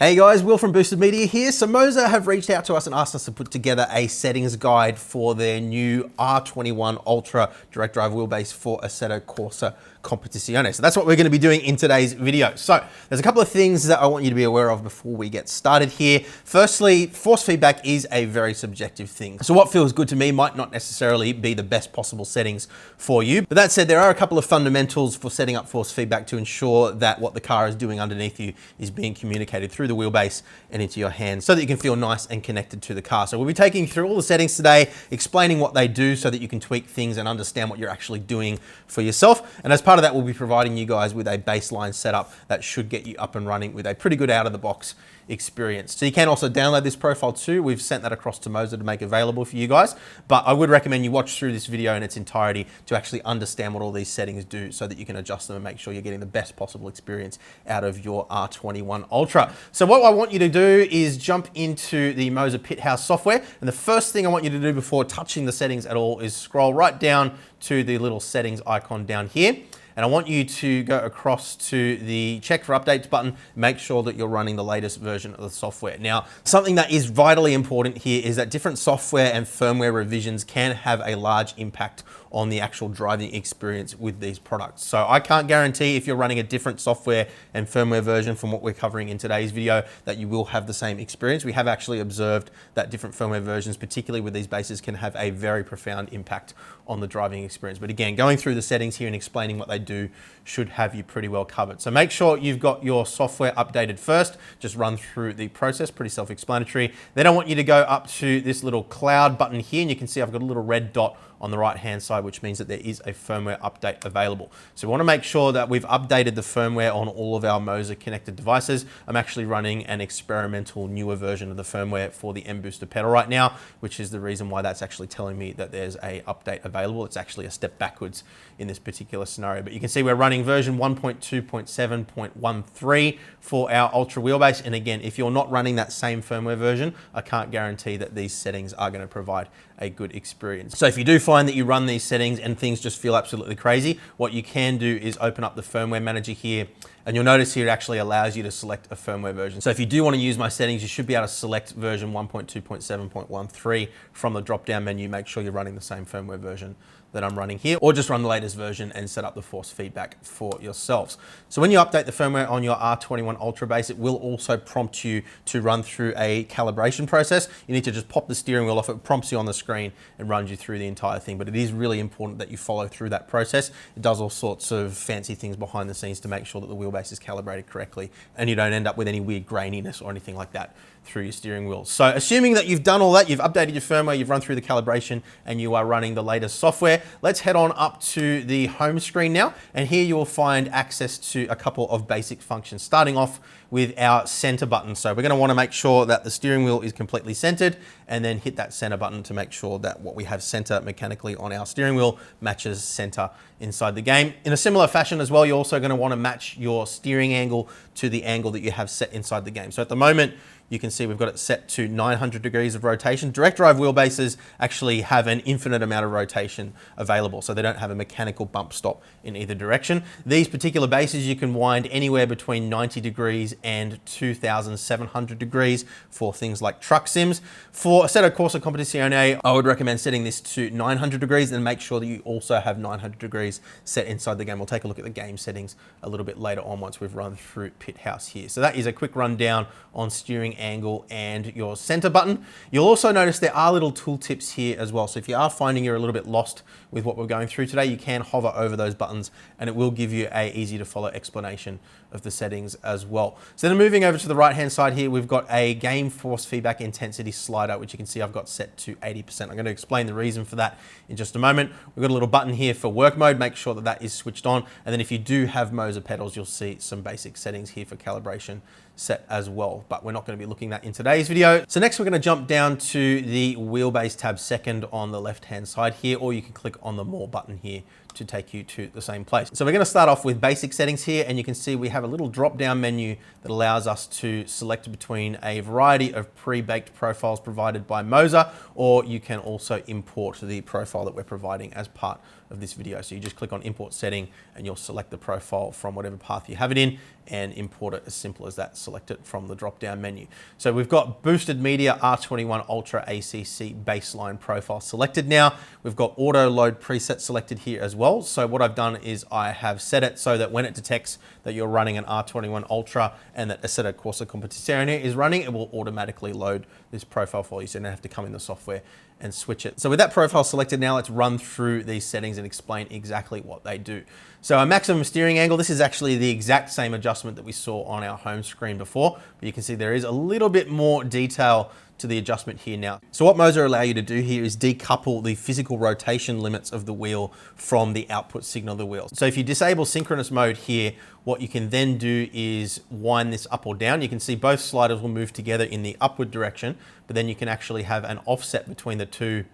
Hey guys, Will from Boosted Media here. So MOZA have reached out to us and asked us to put together a settings guide for their new R21 Ultra direct drive wheelbase for Assetto Corsa Competizione. So that's what we're going to be doing in today's video. So there's a couple of things that I want you to be aware of before we get started here. Firstly, force feedback is a very subjective thing. So what feels good to me might not necessarily be the best possible settings for you. But that said, there are a couple of fundamentals for setting up force feedback to ensure that what the car is doing underneath you is being communicated through the wheelbase and into your hands so that you can feel nice and connected to the car. So we'll be taking you through all the settings today, explaining what they do so that you can tweak things and understand what you're actually doing for yourself. And as part of that, we'll be providing you guys with a baseline setup that should get you up and running with a pretty good out of the box experience. So you can also download this profile too. We've sent that across to MOZA to make available for you guys, but I would recommend you watch through this video in its entirety to actually understand what all these settings do so that you can adjust them and make sure you're getting the best possible experience out of your R21 Ultra. So what I want you to do is jump into the MOZA Pit House software, and the first thing I want you to do before touching the settings at all is scroll right down to the little settings icon down here. And I want you to go across to the check for updates button, make sure that you're running the latest version of the software. Now, something that is vitally important here is that different software and firmware revisions can have a large impact on the actual driving experience with these products. So I can't guarantee if you're running a different software and firmware version from what we're covering in today's video that you will have the same experience. We have actually observed that different firmware versions, particularly with these bases, can have a very profound impact on the driving experience. But again, going through the settings here and explaining what they do should have you pretty well covered. So make sure you've got your software updated first. Just run through the process, pretty self-explanatory. Then I want you to go up to this little cloud button here, and you can see I've got a little red dot on the right hand side, which means that there is a firmware update available. So we want to make sure that we've updated the firmware on all of our MOZA connected devices. I'm actually running an experimental newer version of the firmware for the M Booster pedal right now, which is the reason why that's actually telling me that there's a update available. It's actually a step backwards in this particular scenario, but you can see we're running version 1.2.7.13 for our Ultra wheelbase. And again, if you're not running that same firmware version, I can't guarantee that these settings are going to provide a good experience. So if you do find that you run these settings and things just feel absolutely crazy, what you can do is open up the firmware manager here, and you'll notice here it actually allows you to select a firmware version. So if you do want to use my settings, you should be able to select version 1.2.7.13 from the drop-down menu. Make sure you're running the same firmware version that I'm running here, or just run the latest version and set up the force feedback for yourselves. So when you update the firmware on your R21 Ultra base, it will also prompt you to run through a calibration process. You need to just pop the steering wheel off. It prompts you on the screen and runs you through the entire thing. But it is really important that you follow through that process. It does all sorts of fancy things behind the scenes to make sure that the wheelbase is calibrated correctly and you don't end up with any weird graininess or anything like that through your steering wheel. So assuming that you've done all that, you've updated your firmware, you've run through the calibration, and you are running the latest software, let's head on up to the home screen now. And here you will find access to a couple of basic functions, starting off with our center button. So we're going to want to make sure that the steering wheel is completely centered, and then hit that center button to make sure that what we have center mechanically on our steering wheel matches center inside the game. In a similar fashion as well, you're also going to want to match your steering angle to the angle that you have set inside the game. So at the moment, you can see we've got it set to 900 degrees of rotation. Direct drive wheelbases actually have an infinite amount of rotation available, so they don't have a mechanical bump stop in either direction. These particular bases you can wind anywhere between 90 degrees and 2,700 degrees for things like truck sims. For Assetto Corsa Competizione, I would recommend setting this to 900 degrees and make sure that you also have 900 degrees set inside the game. We'll take a look at the game settings a little bit later on once we've run through Pit House here. So that is a quick rundown on steering angle and your center button. You'll also notice there are little tooltips here as well. So if you are finding you're a little bit lost with what we're going through today, you can hover over those buttons and it will give you a easy to follow explanation of the settings as well. So then moving over to the right hand side here, we've got a game force feedback intensity slider, which you can see I've got set to 80%. I'm going to explain the reason for that in just a moment. We've got a little button here for work mode. Make sure that that is switched on. And then if you do have MOZA pedals, you'll see some basic settings here for calibration set as well, but we're not going to be looking at that in today's video. So next we're going to jump down to the wheelbase tab second on the left hand side here, or you can click on the more button here to take you to the same place. So we're going to start off with basic settings here, and you can see we have a little drop down menu that allows us to select between a variety of pre-baked profiles provided by MOZA, or you can also import the profile that we're providing as part of this video. So you just click on import setting and you'll select the profile from whatever path you have it in and import it. As simple as that. Select it from the drop down menu. So we've got boosted media R21 Ultra ACC baseline profile selected now. We've got auto load preset selected here as well. So what I've done is I have set it so that when it detects that you're running an R21 Ultra and that Assetto Corsa Competizione is running, it will automatically load this profile for you. So you don't have to come in the software and switch it. So with that profile selected now, let's run through these settings and explain exactly what they do. So our maximum steering angle, this is actually the exact same adjustment that we saw on our home screen before, but you can see there is a little bit more detail to the adjustment here now. So what MOZA allow you to do here is decouple the physical rotation limits of the wheel from the output signal of the wheel. So if you disable synchronous mode here, what you can then do is wind this up or down. You can see both sliders will move together in the upward direction, but then you can actually have an offset between the two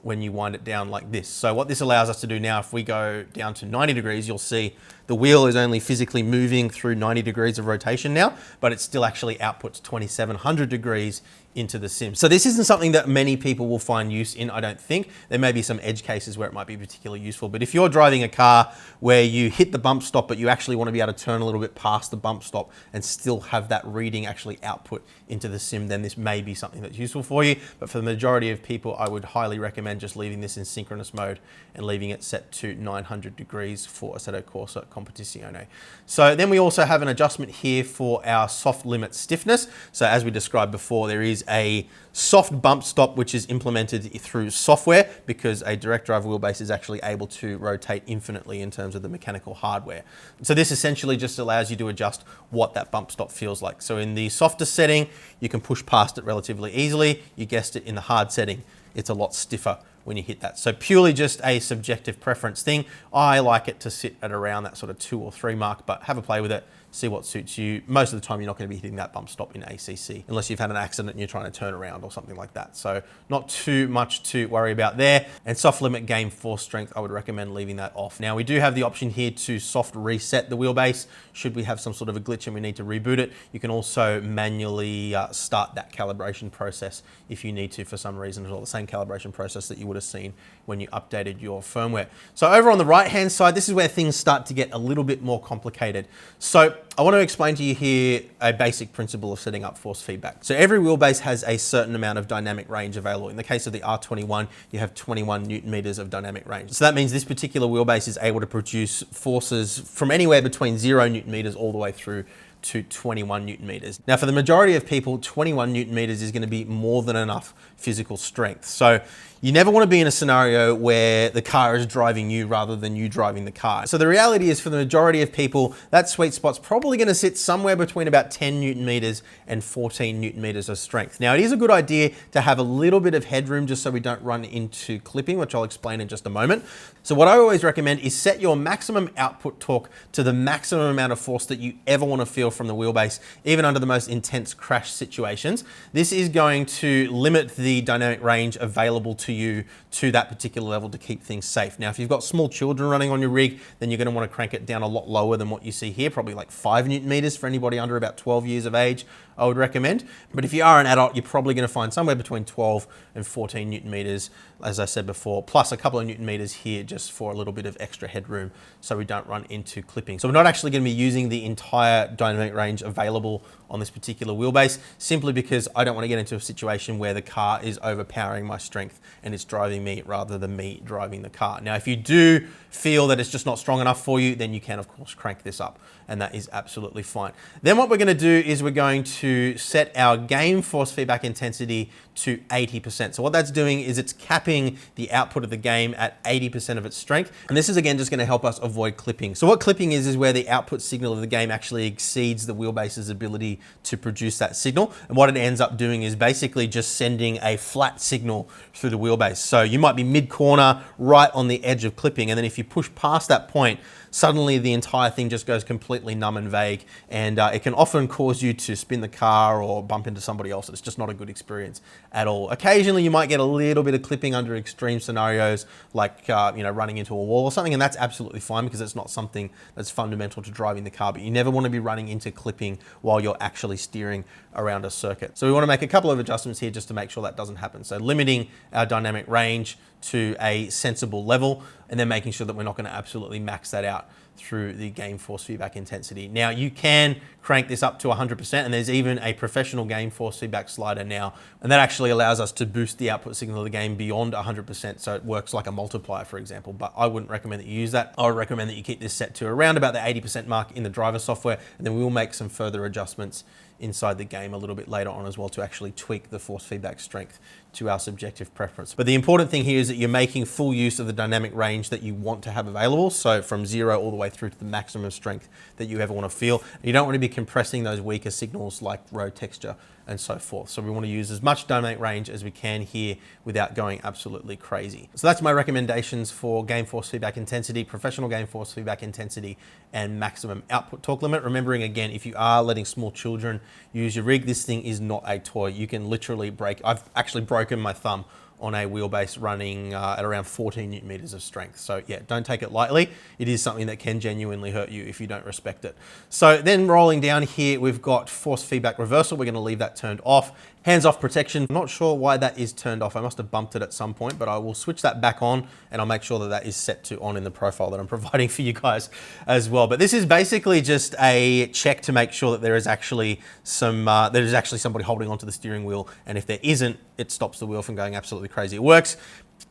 when you wind it down like this. So what this allows us to do now, if we go down to 90 degrees, you'll see the wheel is only physically moving through 90 degrees of rotation now, but it still actually outputs 2700 degrees into the sim. So this isn't something that many people will find use in, I don't think. There may be some edge cases where it might be particularly useful, but if you're driving a car where you hit the bump stop, but you actually want to be able to turn a little bit past the bump stop and still have that reading actually output into the sim, then this may be something that's useful for you. But for the majority of people, I would highly recommend just leaving this in synchronous mode and leaving it set to 900 degrees for Assetto Corsa Competizione. So then we also have an adjustment here for our soft limit stiffness. So as we described before, there is a soft bump stop which is implemented through software because a direct drive wheelbase is actually able to rotate infinitely in terms of the mechanical hardware. So this essentially just allows you to adjust what that bump stop feels like. So in the softer setting, you can push past it relatively easily. You guessed it, in the hard setting, it's a lot stiffer when you hit that. So purely just a subjective preference thing. I like it to sit at around that sort of 2 or 3 mark, but have a play with it, see what suits you. Most of the time, you're not going to be hitting that bump stop in ACC unless you've had an accident and you're trying to turn around or something like that. So not too much to worry about there. And soft limit game force strength, I would recommend leaving that off. Now we do have the option here to soft reset the wheelbase. Should we have some sort of a glitch and we need to reboot it, you can also manually start that calibration process if you need to for some reason, as well, the same calibration process that you would have seen when you updated your firmware. So over on the right-hand side, this is where things start to get a little bit more complicated. So I want to explain to you here a basic principle of setting up force feedback. So every wheelbase has a certain amount of dynamic range available. In the case of the R21, you have 21 Newton meters of dynamic range. So that means this particular wheelbase is able to produce forces from anywhere between 0 Newton meters all the way through to 21 Newton meters. Now, for the majority of people, 21 Newton meters is going to be more than enough physical strength. So you never want to be in a scenario where the car is driving you rather than you driving the car. So the reality is, for the majority of people, that sweet spot's probably going to sit somewhere between about 10 Newton meters and 14 Newton meters of strength. Now, it is a good idea to have a little bit of headroom just so we don't run into clipping, which I'll explain in just a moment. So what I always recommend is set your maximum output torque to the maximum amount of force that you ever want to feel from the wheelbase, even under the most intense crash situations. This is going to limit the dynamic range available to you to that particular level to keep things safe. Now, if you've got small children running on your rig, then you're going to want to crank it down a lot lower than what you see here, probably like 5 Newton meters for anybody under about 12 years of age, I would recommend. But if you are an adult, you're probably going to find somewhere between 12 and 14 Newton meters, as I said before, plus a couple of Newton meters here just for a little bit of extra headroom so we don't run into clipping. So we're not actually going to be using the entire dynamic range available on this particular wheelbase, simply because I don't want to get into a situation where the car is overpowering my strength and it's driving me rather than me driving the car. Now, if you do feel that it's just not strong enough for you, then you can of course crank this up, and that is absolutely fine. Then what we're going to do is we're going to set our game force feedback intensity to 80%. So what that's doing is it's capping the output of the game at 80% of its strength. And this is again just going to help us avoid clipping. So what clipping is where the output signal of the game actually exceeds the wheelbase's ability to produce that signal. And what it ends up doing is basically just sending a flat signal through the wheelbase. So you might be mid-corner, right on the edge of clipping, and then if you push past that point, suddenly the entire thing just goes completely numb and vague, and it can often cause you to spin the car or bump into somebody else. It's just not a good experience at all. Occasionally you might get a little bit of clipping under extreme scenarios, like running into a wall or something, and that's absolutely fine because it's not something that's fundamental to driving the car. But you never want to be running into into clipping while you're actually steering around a circuit. So we want to make a couple of adjustments here just to make sure that doesn't happen. So limiting our dynamic range to a sensible level, and then making sure that we're not going to absolutely max that out through the game force feedback intensity. Now you can crank this up to 100%, and there's even a professional game force feedback slider now, and that actually allows us to boost the output signal of the game beyond 100%, so it works like a multiplier, for example. But I wouldn't recommend that you use that. I would recommend that you keep this set to around about the 80% mark in the driver software, and then we will make some further adjustments inside the game a little bit later on as well to actually tweak the force feedback strength to our subjective preference. But the important thing here is that you're making full use of the dynamic range that you want to have available. So from 0 all the way through to the maximum strength that you ever want to feel. You don't want to be compressing those weaker signals like road texture and so forth. So we want to use as much dynamic range as we can here without going absolutely crazy. So that's my recommendations for game force feedback intensity, professional game force feedback intensity, and maximum output torque limit. Remembering again, if you are letting small children use your rig, this thing is not a toy. You can literally break, I've actually broken my thumb on a wheelbase running at around 14 Newton meters of strength. So yeah, don't take it lightly. It is something that can genuinely hurt you if you don't respect it. So then rolling down here, we've got force feedback reversal. We're gonna leave that turned off. Hands-off protection, I'm not sure why that is turned off. I must have bumped it at some point, but I will switch that back on, and I'll make sure that that is set to on in the profile that I'm providing for you guys as well. But this is basically just a check to make sure that there is actually somebody holding onto the steering wheel, and if there isn't, it stops the wheel from going absolutely crazy. It works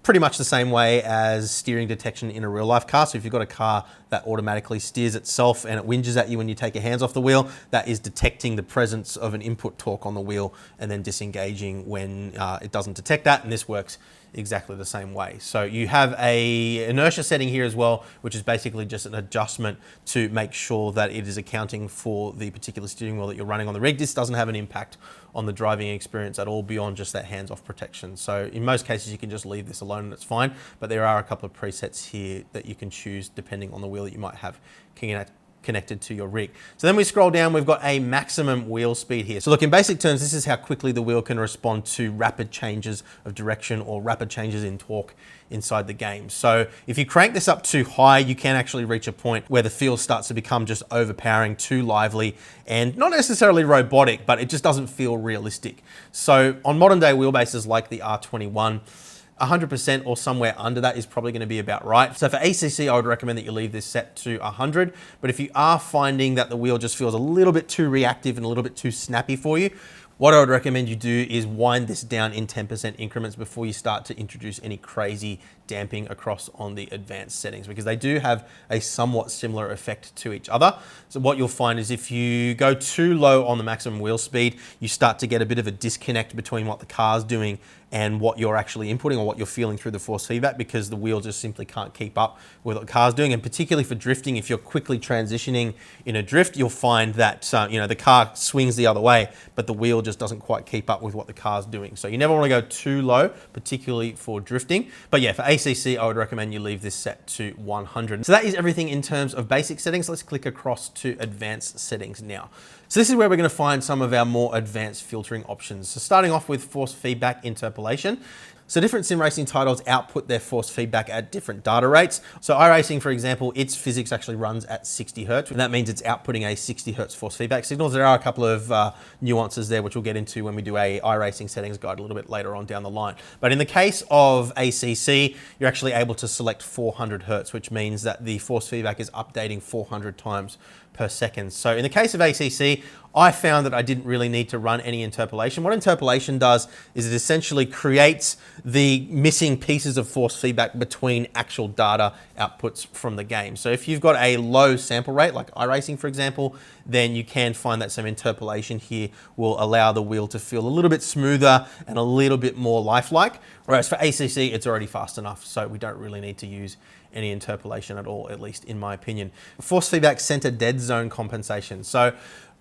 pretty much the same way as steering detection in a real life car. So if you've got a car that automatically steers itself and it whinges at you when you take your hands off the wheel, that is detecting the presence of an input torque on the wheel and then disengaging when it doesn't detect that. And this works exactly the same way. So you have a inertia setting here as well, which is basically just an adjustment to make sure that it is accounting for the particular steering wheel that you're running on the rig. This doesn't have an impact on the driving experience at all beyond just that hands-off protection. So in most cases, you can just leave this alone and it's fine, but there are a couple of presets here that you can choose depending on the wheel that you might have connected to your rig. So then we scroll down, we've got a maximum wheel speed here. So look, in basic terms, this is how quickly the wheel can respond to rapid changes of direction or rapid changes in torque inside the game. So if you crank this up too high, you can actually reach a point where the feel starts to become just overpowering, too lively, and not necessarily robotic, but it just doesn't feel realistic. So on modern day wheelbases like the R21, 100% or somewhere under that is probably going to be about right. So for ACC, I would recommend that you leave this set to 100. But if you are finding that the wheel just feels a little bit too reactive and a little bit too snappy for you, what I would recommend you do is wind this down in 10% increments before you start to introduce any crazy damping across on the advanced settings, because they do have a somewhat similar effect to each other. So what you'll find is if you go too low on the maximum wheel speed, you start to get a bit of a disconnect between what the car's doing and what you're actually inputting or what you're feeling through the force feedback, because the wheel just simply can't keep up with what the car's doing. And particularly for drifting, if you're quickly transitioning in a drift, you'll find that the car swings the other way, but the wheel just doesn't quite keep up with what the car's doing. So you never want to go too low, particularly for drifting. But yeah, for ACC, I would recommend you leave this set to 100. So that is everything in terms of basic settings. Let's click across to advanced settings now. So this is where we're going to find some of our more advanced filtering options. So starting off with force feedback interpolation. So different sim racing titles output their force feedback at different data rates. So iRacing, for example, its physics actually runs at 60 Hertz, and that means it's outputting a 60 Hertz force feedback signals. There are a couple of nuances there, which we'll get into when we do a iRacing settings guide a little bit later on down the line. But in the case of ACC, you're actually able to select 400 Hertz, which means that the force feedback is updating 400 times per second. So in the case of ACC, I found that I didn't really need to run any interpolation. What interpolation does is it essentially creates the missing pieces of force feedback between actual data outputs from the game. So if you've got a low sample rate, like iRacing, for example, then you can find that some interpolation here will allow the wheel to feel a little bit smoother and a little bit more lifelike. Whereas for ACC, it's already fast enough, so we don't really need to use any interpolation at all, at least in my opinion. Force feedback center dead zone compensation. So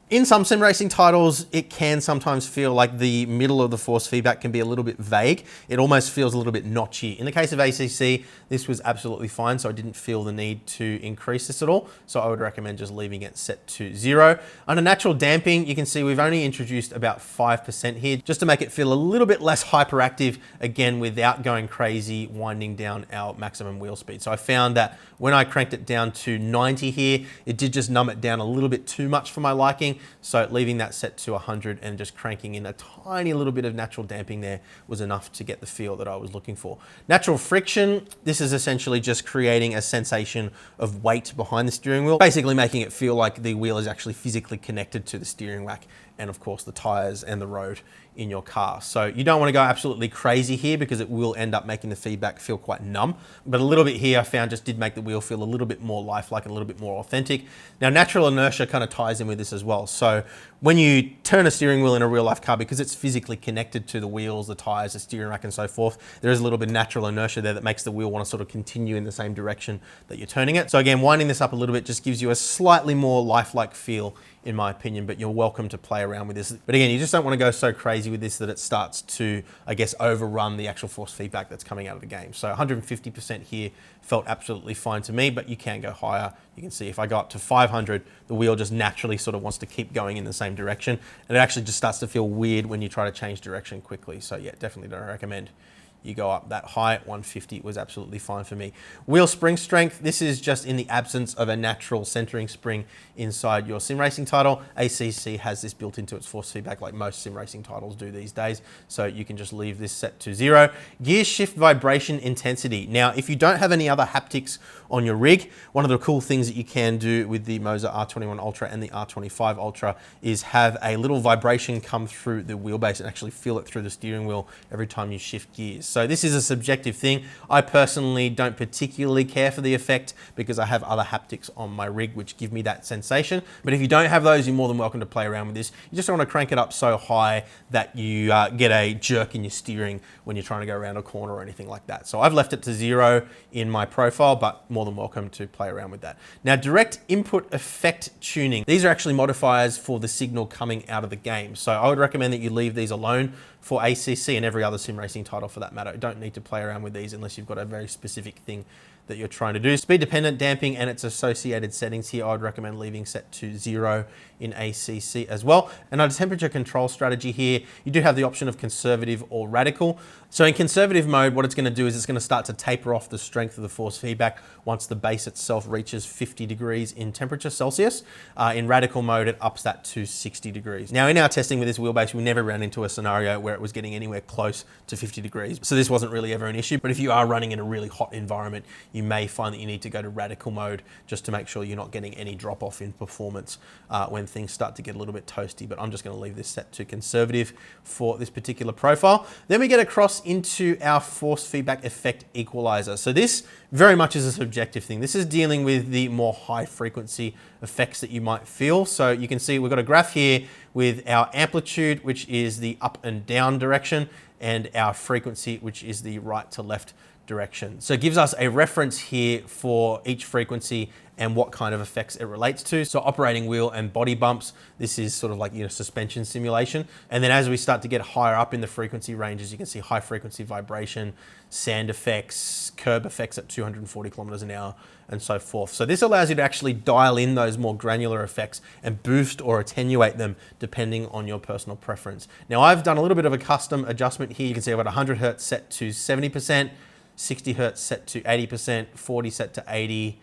In some sim racing titles, it can sometimes feel like the middle of the force feedback can be a little bit vague. It almost feels a little bit notchy. In the case of ACC, this was absolutely fine, so I didn't feel the need to increase this at all. So I would recommend just leaving it set to 0. Under natural damping, you can see we've only introduced about 5% here, just to make it feel a little bit less hyperactive, again, without going crazy, winding down our maximum wheel speed. So I found that when I cranked it down to 90 here, it did just numb it down a little bit too much for my liking. So leaving that set to 100 and just cranking in a tiny little bit of natural damping there was enough to get the feel that I was looking for. Natural friction, this is essentially just creating a sensation of weight behind the steering wheel, basically making it feel like the wheel is actually physically connected to the steering rack and of course the tires and the road in your car. So you don't want to go absolutely crazy here because it will end up making the feedback feel quite numb. But a little bit here I found just did make the wheel feel a little bit more lifelike and a little bit more authentic. Now natural inertia kind of ties in with this as well. So when you turn a steering wheel in a real life car, because it's physically connected to the wheels, the tires, the steering rack and so forth, there is a little bit of natural inertia there that makes the wheel want to sort of continue in the same direction that you're turning it. So again, winding this up a little bit just gives you a slightly more lifelike feel in my opinion, but you're welcome to play around with this. But again, you just don't want to go so crazy with this that it starts to, I guess, overrun the actual force feedback that's coming out of the game. So 150% here felt absolutely fine to me, but you can go higher. You can see if I go up to 500, the wheel just naturally sort of wants to keep going in the same direction. And it actually just starts to feel weird when you try to change direction quickly. So yeah, definitely don't recommend you go up that high. 150 was absolutely fine for me. Wheel spring strength, this is just in the absence of a natural centering spring inside your sim racing title. ACC has this built into its force feedback like most sim racing titles do these days. So you can just leave this set to 0. Gear shift vibration intensity. Now, if you don't have any other haptics on your rig, one of the cool things that you can do with the MOZA R21 Ultra and the R25 Ultra is have a little vibration come through the wheelbase and actually feel it through the steering wheel every time you shift gears. So this is a subjective thing. I personally don't particularly care for the effect because I have other haptics on my rig which give me that sensation. But if you don't have those, you're more than welcome to play around with this. You just don't want to crank it up so high that you get a jerk in your steering when you're trying to go around a corner or anything like that. So I've left it to 0 in my profile, but more than welcome to play around with that. Now, direct input effect tuning. These are actually modifiers for the signal coming out of the game. So I would recommend that you leave these alone for ACC and every other sim racing title for that matter. You don't need to play around with these unless you've got a very specific thing that you're trying to do. Speed dependent damping and its associated settings here, I would recommend leaving set to 0 in ACC as well. And under temperature control strategy here, you do have the option of conservative or radical. So in conservative mode, what it's going to do is it's going to start to taper off the strength of the force feedback once the base itself reaches 50 degrees in temperature Celsius. In radical mode, it ups that to 60 degrees. Now in our testing with this wheelbase, we never ran into a scenario where it was getting anywhere close to 50 degrees. So this wasn't really ever an issue, but if you are running in a really hot environment, you may find that you need to go to radical mode just to make sure you're not getting any drop off in performance when things start to get a little bit toasty. But I'm just going to leave this set to conservative for this particular profile. Then we get across into our force feedback effect equalizer. So this very much is a subjective thing. This is dealing with the more high frequency effects that you might feel. So you can see we've got a graph here with our amplitude, which is the up and down direction, and our frequency, which is the right to left direction. So it gives us a reference here for each frequency and what kind of effects it relates to. So operating wheel and body bumps, this is sort of like, you know, suspension simulation. And then as we start to get higher up in the frequency ranges, you can see high frequency vibration, sand effects, curb effects at 240 kilometers an hour, and so forth. So this allows you to actually dial in those more granular effects and boost or attenuate them depending on your personal preference. Now I've done a little bit of a custom adjustment here. You can see I've got 100 Hertz set to 70%, 60 Hertz set to 80%, 40 set to 80,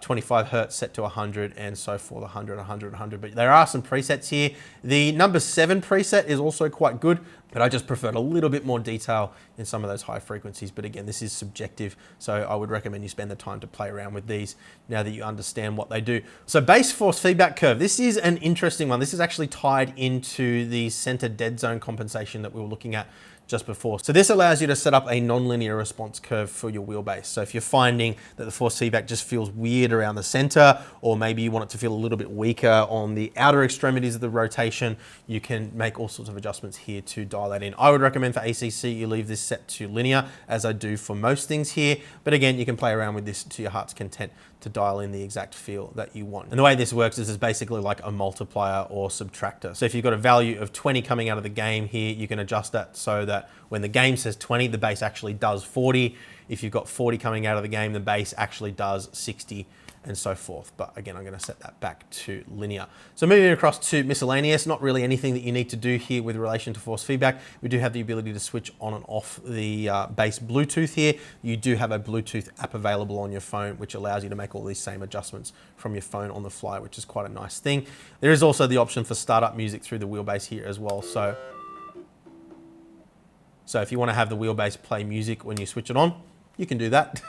25 Hertz set to 100, and so forth, 100, 100, 100. But there are some presets here. The number 7 preset is also quite good, but I just preferred a little bit more detail in some of those high frequencies. But again, this is subjective, so I would recommend you spend the time to play around with these now that you understand what they do. So base force feedback curve. This is an interesting one. This is actually tied into the center dead zone compensation that we were looking at just before. So this allows you to set up a non-linear response curve for your wheelbase. So if you're finding that the force feedback just feels weird around the center, or maybe you want it to feel a little bit weaker on the outer extremities of the rotation, you can make all sorts of adjustments here to dial that in. I would recommend for ACC, you leave this set to linear, as I do for most things here. But again, you can play around with this to your heart's content to dial in the exact feel that you want. And the way this works is it's basically like a multiplier or subtractor. So if you've got a value of 20 coming out of the game here, you can adjust that so that when the game says 20, the base actually does 40. If you've got 40 coming out of the game, the base actually does 60, and so forth. But again, I'm going to set that back to linear. So moving across to miscellaneous, not really anything that you need to do here with relation to force feedback. We do have the ability to switch on and off the base Bluetooth here. You do have a Bluetooth app available on your phone, which allows you to make all these same adjustments from your phone on the fly, which is quite a nice thing. There is also the option for startup music through the wheelbase here as well. So if you want to have the wheelbase play music when you switch it on, you can do that.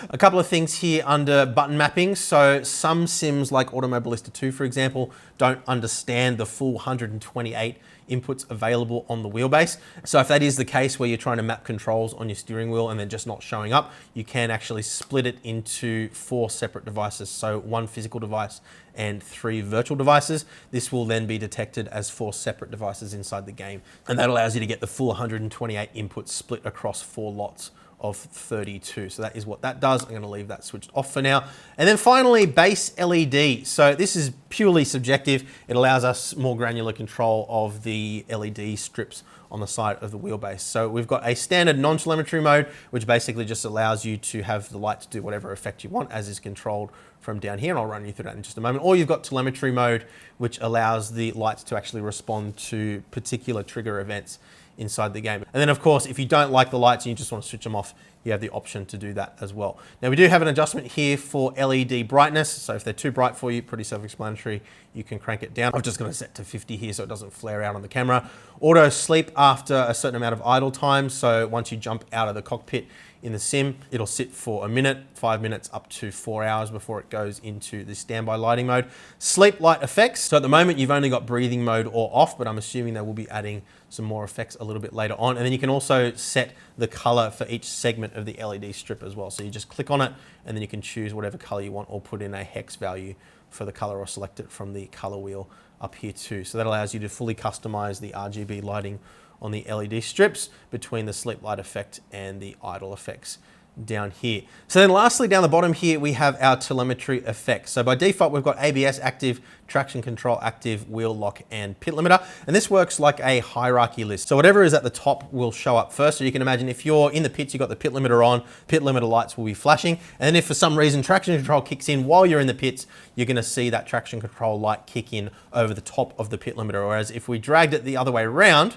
A couple of things here under button mapping. So some sims like Automobilista 2, for example, don't understand the full 128 inputs available on the wheelbase. So if that is the case where you're trying to map controls on your steering wheel and they're just not showing up, you can actually split it into 4 separate devices. So 1 physical device and 3 virtual devices. This will then be detected as 4 separate devices inside the game. And that allows you to get the full 128 inputs split across 4 lots of 32. So that is what that does. I'm going to leave that switched off for now. And then finally, base LED. So this is purely subjective. It allows us more granular control of the LED strips on the side of the wheelbase. So we've got a standard non-telemetry mode, which basically just allows you to have the light to do whatever effect you want, as is controlled from down here. And I'll run you through that in just a moment. Or you've got telemetry mode, which allows the lights to actually respond to particular trigger events inside the game. And then of course, if you don't like the lights and you just want to switch them off, you have the option to do that as well. Now we do have an adjustment here for LED brightness. So if they're too bright for you, pretty self-explanatory, you can crank it down. I'm just going to set to 50 here so it doesn't flare out on the camera. Auto sleep after a certain amount of idle time. So once you jump out of the cockpit in the sim, it'll sit for a minute, 5 minutes, up to 4 hours before it goes into the standby lighting mode. Sleep light effects. So at the moment, you've only got breathing mode or off, but I'm assuming they will be adding some more effects a little bit later on. And then you can also set the color for each segment of the LED strip as well. So you just click on it and then you can choose whatever color you want or put in a hex value for the color or select it from the color wheel up here too. So that allows you to fully customize the RGB lighting on the LED strips between the sleep light effect and the idle effects down here. So then lastly, down the bottom here, we have our telemetry effects. So by default, we've got ABS active, traction control active, wheel lock, and pit limiter. And this works like a hierarchy list. So whatever is at the top will show up first. So you can imagine if you're in the pits, you've got the pit limiter on, pit limiter lights will be flashing. And then if for some reason traction control kicks in while you're in the pits, you're gonna see that traction control light kick in over the top of the pit limiter. Whereas if we dragged it the other way around,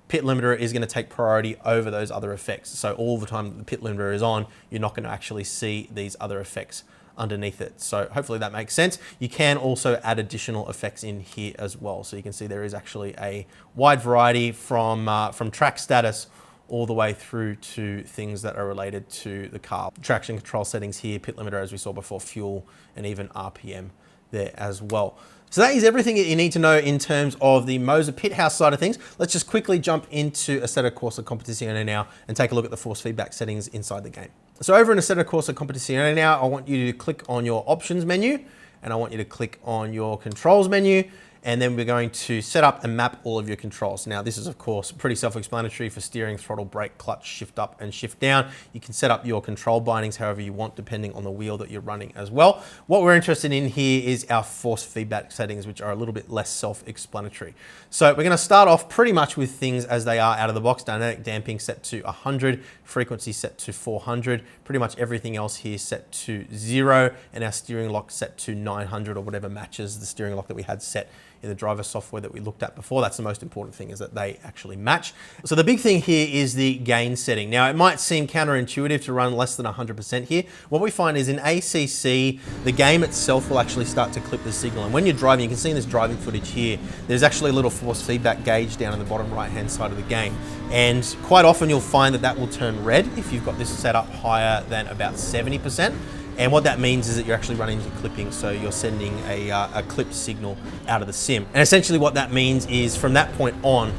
pit limiter is going to take priority over those other effects. So all the time that the pit limiter is on, you're not going to actually see these other effects underneath it. So hopefully that makes sense. You can also add additional effects in here as well. So you can see there is actually a wide variety from track status all the way through to things that are related to the car. Traction control settings here, pit limiter as we saw before, fuel, and even RPM there as well. So that is everything that you need to know in terms of the MOZA pit house side of things. Let's just quickly jump into Assetto Corsa Competizione now and take a look at the force feedback settings inside the game. So over in Assetto Corsa Competizione now, I want you to click on your options menu and I want you to click on your controls menu. And then we're going to set up and map all of your controls. Now, this is of course pretty self-explanatory for steering, throttle, brake, clutch, shift up and shift down. You can set up your control bindings however you want, depending on the wheel that you're running as well. What we're interested in here is our force feedback settings, which are a little bit less self-explanatory. So we're gonna start off pretty much with things as they are out of the box. Dynamic damping set to 100, frequency set to 400, pretty much everything else here set to 0, and our steering lock set to 900 or whatever matches the steering lock that we had set in the driver software that we looked at before. That's the most important thing, is that they actually match. So the big thing here is the gain setting. Now it might seem counterintuitive to run less than 100% here. What we find is in ACC, the game itself will actually start to clip the signal. And when you're driving, you can see in this driving footage here, there's actually a little force feedback gauge down in the bottom right-hand side of the game. And quite often you'll find that that will turn red if you've got this set up higher than about 70%. And what that means is that you're actually running into clipping, so you're sending a clipped signal out of the sim. And essentially what that means is from that point on,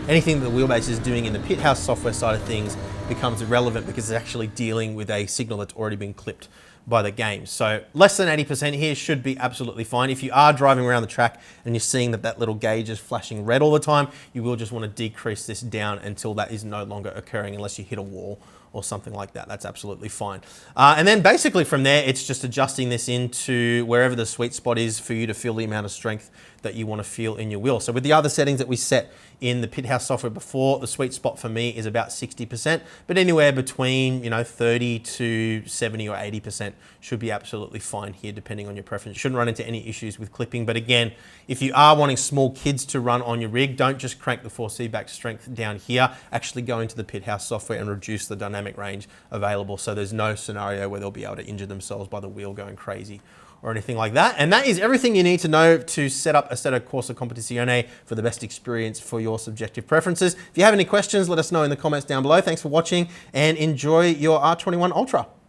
anything that the wheelbase is doing in the pit house software side of things becomes irrelevant because it's actually dealing with a signal that's already been clipped by the game. So less than 80% here should be absolutely fine. If you are driving around the track and you're seeing that that little gauge is flashing red all the time, you will just want to decrease this down until that is no longer occurring unless you hit a wall or something like that. That's absolutely fine. And then basically from there, it's just adjusting this into wherever the sweet spot is for you to feel the amount of strength that you want to feel in your wheel. So with the other settings that we set in the pit house software before, the sweet spot for me is about 60%, but anywhere between 30 to 70 or 80% should be absolutely fine here, depending on your preference. You shouldn't run into any issues with clipping. But again, if you are wanting small kids to run on your rig, don't just crank the force feedback strength down here. Actually go into the pit house software and reduce the dynamic range available, so there's no scenario where they'll be able to injure themselves by the wheel going crazy or anything like that. And that is everything you need to know to set up Assetto Corsa Competizione for the best experience for your subjective preferences. If you have any questions, let us know in the comments down below. Thanks for watching and enjoy your R21 Ultra.